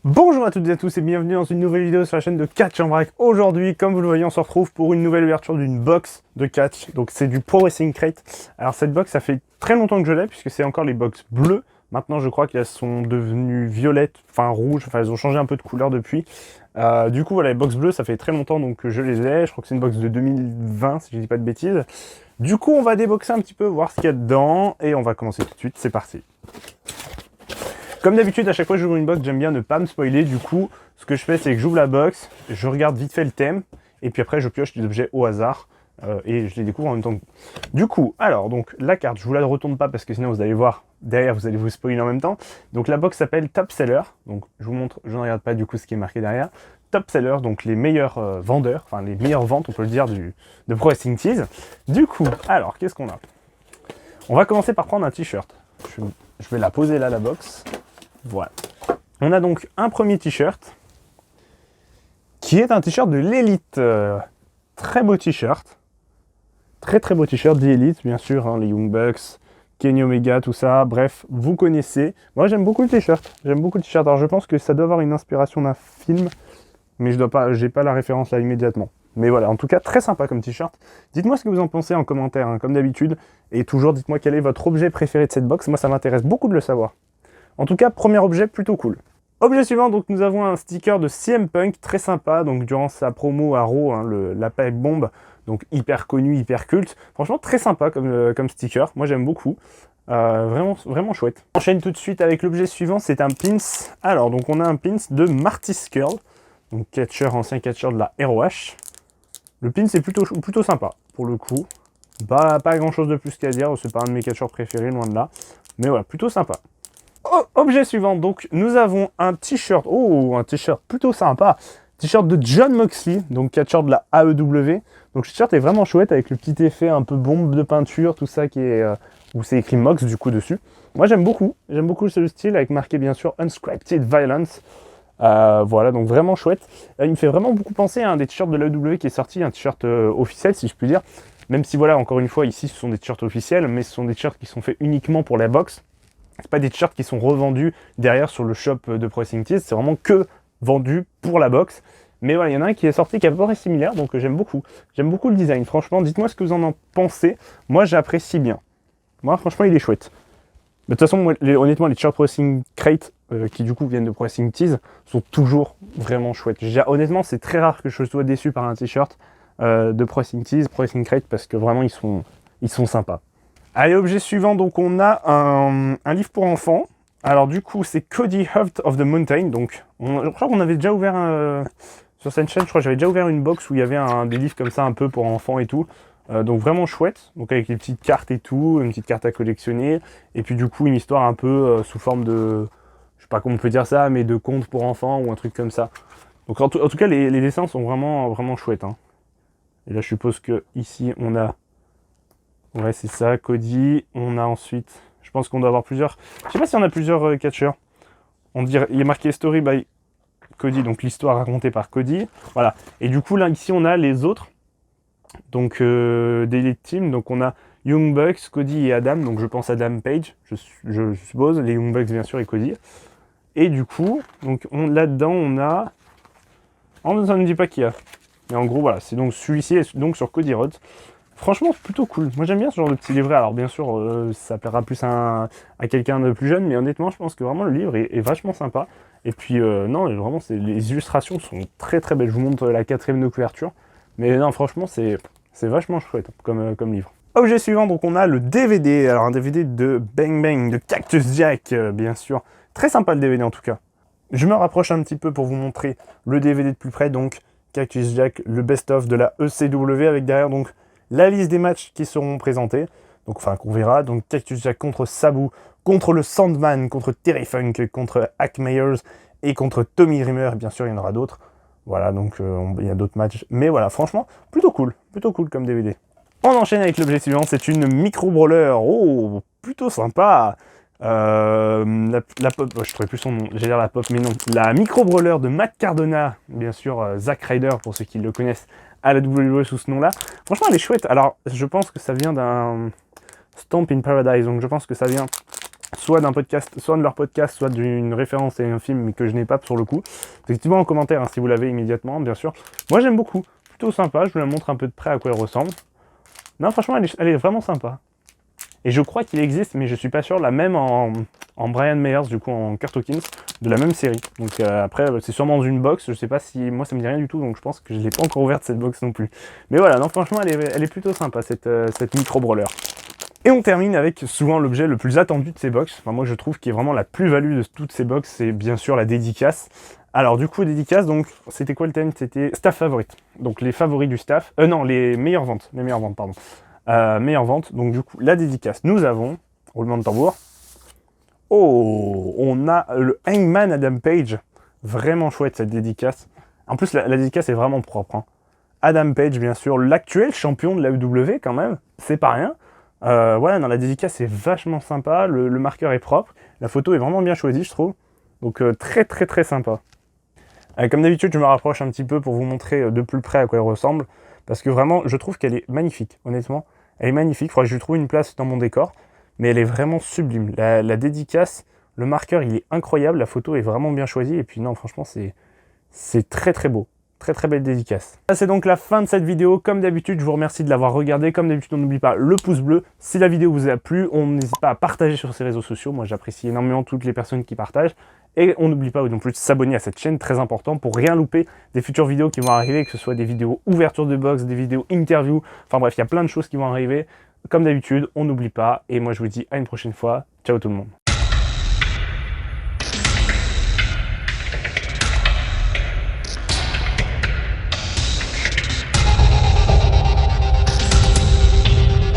Bonjour à toutes et à tous et bienvenue dans une nouvelle vidéo sur la chaîne de Catch en Vrac. Aujourd'hui, comme vous le voyez, on se retrouve pour une nouvelle ouverture d'une box de catch. Donc c'est du Pro Wrestling Crate. Alors cette box, ça fait très longtemps que je l'ai puisque c'est encore les box bleues. Maintenant, je crois qu'elles sont devenues violettes, enfin rouges, enfin elles ont changé un peu de couleur depuis. Du coup, voilà, les box bleues, ça fait très longtemps donc que je les ai. Je crois que c'est une box de 2020, si je dis pas de bêtises. Du coup, on va déboxer un petit peu, voir ce qu'il y a dedans et on va commencer tout de suite. C'est parti. Comme d'habitude, à chaque fois que j'ouvre une box, j'aime bien ne pas me spoiler. Du coup, ce que je fais, c'est que j'ouvre la box, je regarde vite fait le thème, et puis après, je pioche des objets au hasard, et je les découvre en même temps que vous. Du coup, alors, donc, la carte, je vous la retourne pas parce que sinon, vous allez voir, derrière, vous allez vous spoiler en même temps. Donc, la box s'appelle Top Seller. Donc, je vous montre, je ne regarde pas du coup ce qui est marqué derrière. Top Seller, donc les meilleurs vendeurs, enfin les meilleures ventes, on peut le dire, de Pro Wrestling Tees. Du coup, alors, qu'est-ce qu'on a? On va commencer par prendre un t-shirt. Je vais la poser là, la box. Voilà. On a donc un premier t-shirt qui est un t-shirt de l'élite. Très beau t-shirt. Très très beau t-shirt d'élite, bien sûr, hein, les Young Bucks, Kenny Omega, tout ça. Bref, vous connaissez. Moi j'aime beaucoup le t-shirt. J'aime beaucoup le t-shirt. Alors je pense que ça doit avoir une inspiration d'un film, mais j'ai pas la référence là immédiatement. Mais voilà, en tout cas, très sympa comme t-shirt. Dites-moi ce que vous en pensez en commentaire, hein, comme d'habitude. Et toujours, dites-moi quel est votre objet préféré de cette box. Moi, ça m'intéresse beaucoup de le savoir. En tout cas, premier objet plutôt cool. Objet suivant, donc nous avons un sticker de CM Punk, très sympa, donc durant sa promo à Raw, hein, la pipe bomb, donc hyper connu, hyper culte. Franchement, très sympa comme sticker, moi j'aime beaucoup. Vraiment, vraiment chouette. On enchaîne tout de suite avec l'objet suivant, c'est un pins. Alors, donc on a un pins de Marty Scurll, donc ancien catcheur de la ROH. Le pins est plutôt sympa, pour le coup. Pas grand chose de plus qu'à dire, c'est pas un de mes catcheurs préférés, loin de là. Mais voilà, plutôt sympa. Objet suivant, donc nous avons un t-shirt, un t-shirt plutôt sympa, t-shirt de Jon Moxley, donc catcheur de la AEW. Donc le t-shirt est vraiment chouette avec le petit effet un peu bombe de peinture, tout ça qui est où c'est écrit Mox du coup dessus. Moi j'aime beaucoup ce style avec marqué bien sûr Unscripted Violence. Voilà, donc vraiment chouette. Il me fait vraiment beaucoup penser à un des t-shirts de l'AEW qui est sorti, un t-shirt officiel si je puis dire. Même si voilà, encore une fois ici ce sont des t-shirts officiels, mais ce sont des t-shirts qui sont faits uniquement pour la box. C'est pas des t-shirts qui sont revendus derrière sur le shop de Pro Wrestling Tees, c'est vraiment que vendu pour la box. Mais voilà, il y en a un qui est sorti qui est à peu près similaire, donc j'aime beaucoup. J'aime beaucoup le design, franchement, dites-moi ce que vous en pensez. Moi, j'apprécie bien. Moi, franchement, il est chouette. De toute façon, moi, honnêtement, les t-shirts Pro Wrestling Crate, qui du coup viennent de Pro Wrestling Tees, sont toujours vraiment chouettes. Honnêtement, c'est très rare que je sois déçu par un t-shirt de Pro Wrestling Tees, Pro Wrestling Crate, parce que vraiment, ils sont sympas. Allez, objet suivant, donc on a un livre pour enfants. Alors du coup, c'est Cody Heart of the Mountain. Donc, je crois qu'on avait déjà ouvert sur cette chaîne, je crois que j'avais déjà ouvert une box où il y avait des livres comme ça un peu pour enfants et tout. Donc vraiment chouette, donc avec les petites cartes et tout, une petite carte à collectionner. Et puis du coup, une histoire un peu sous forme de, je sais pas comment on peut dire ça, mais de conte pour enfants ou un truc comme ça. Donc en tout cas, les dessins sont vraiment chouettes. Hein. Et là, je suppose que ici, on a... Ouais, c'est ça, Cody. On a ensuite... Je pense qu'on doit avoir plusieurs... Je sais pas si on a plusieurs catcheurs. On dirait... Il est marqué Story by Cody, donc l'histoire racontée par Cody. Voilà. Et du coup, là, ici, on a les autres. Donc, d'Elite Team. Donc, on a Young Bucks, Cody et Adam. Donc, je pense Adam Page, je suppose. Les Young Bucks, bien sûr, et Cody. Et du coup, donc là-dedans, on a... Oh, ça ne me dit pas qui y a. Mais en gros, voilà. C'est donc celui-ci, donc sur Cody Rhodes. Franchement, plutôt cool. Moi, j'aime bien ce genre de petit livret. Alors, bien sûr, ça plaira plus à quelqu'un de plus jeune, mais honnêtement, je pense que vraiment le livre est vachement sympa. Et puis, non, vraiment, les illustrations sont très très belles. Je vous montre la 4e de couverture. Mais non, franchement, c'est vachement chouette comme livre. Objet suivant, donc on a le DVD. Alors, un DVD de Bang Bang, de Cactus Jack, bien sûr. Très sympa le DVD en tout cas. Je me rapproche un petit peu pour vous montrer le DVD de plus près. Donc, Cactus Jack, le best-of de la ECW avec derrière donc la liste des matchs qui seront présentés, donc enfin qu'on verra, donc Cactus Jack contre Sabu, contre le Sandman, contre Terry Funk, contre Hack Meyers et contre Tommy Dreamer, bien sûr il y en aura d'autres, voilà donc il y a d'autres matchs, mais voilà franchement plutôt cool comme DVD. On enchaîne avec l'objet suivant, c'est une micro-brawler, oh plutôt sympa. La pop, je ne trouvais plus son nom, j'allais dire la pop, mais non. La micro-brawler de Matt Cardona, bien sûr, Zack Ryder, pour ceux qui le connaissent, à la WWE sous ce nom-là. Franchement, elle est chouette. Alors, je pense que ça vient d'un Stomp in Paradise, donc je pense que ça vient soit d'un podcast, soit de leur podcast, soit d'une référence à un film, mais que je n'ai pas sur le coup. Effectivement en commentaire, hein, si vous l'avez immédiatement, bien sûr. Moi j'aime beaucoup, plutôt sympa, je vous la montre un peu de près à quoi elle ressemble. Non, franchement, elle est vraiment sympa. Et je crois qu'il existe, mais je suis pas sûr, la même en Brian Myers, du coup en Kurt Hawkins, de la même série. Donc après, c'est sûrement dans une box, je sais pas si... Moi ça me dit rien du tout, donc je pense que je l'ai pas encore ouverte cette box non plus. Mais voilà, non franchement, elle est plutôt sympa, cette micro-brawler. Et on termine avec souvent l'objet le plus attendu de ces box. Enfin, moi je trouve qu'il est vraiment la plus-value de toutes ces box, c'est bien sûr la dédicace. Alors du coup, dédicace, donc c'était quoi le thème? C'était staff favorite. Donc les favoris du staff. Non, les meilleures ventes, pardon. Meilleures ventes, donc du coup, la dédicace. Nous avons, roulement de tambour. Oh, on a le Hangman Adam Page. Vraiment chouette cette dédicace. En plus, la dédicace est vraiment propre. Hein. Adam Page, bien sûr, l'actuel champion de la WWE quand même. C'est pas rien. Voilà, dans la dédicace, c'est vachement sympa. Le marqueur est propre. La photo est vraiment bien choisie, je trouve. Donc très très très sympa. Comme d'habitude, je me rapproche un petit peu pour vous montrer de plus près à quoi elle ressemble. Parce que vraiment, je trouve qu'elle est magnifique, honnêtement. Elle est magnifique, il faudrait que je lui trouve une place dans mon décor. Mais elle est vraiment sublime. La dédicace, le marqueur, il est incroyable. La photo est vraiment bien choisie. Et puis non, franchement, c'est très très beau. Très très belle dédicace. Ça c'est donc la fin de cette vidéo. Comme d'habitude, je vous remercie de l'avoir regardé. Comme d'habitude, on n'oublie pas le pouce bleu. Si la vidéo vous a plu, on n'hésite pas à partager sur ses réseaux sociaux. Moi, j'apprécie énormément toutes les personnes qui partagent. Et on n'oublie pas non plus de s'abonner à cette chaîne, très important, pour rien louper des futures vidéos qui vont arriver, que ce soit des vidéos ouverture de box, des vidéos interview. Enfin bref, il y a plein de choses qui vont arriver. Comme d'habitude, on n'oublie pas. Et moi, je vous dis à une prochaine fois. Ciao tout le monde.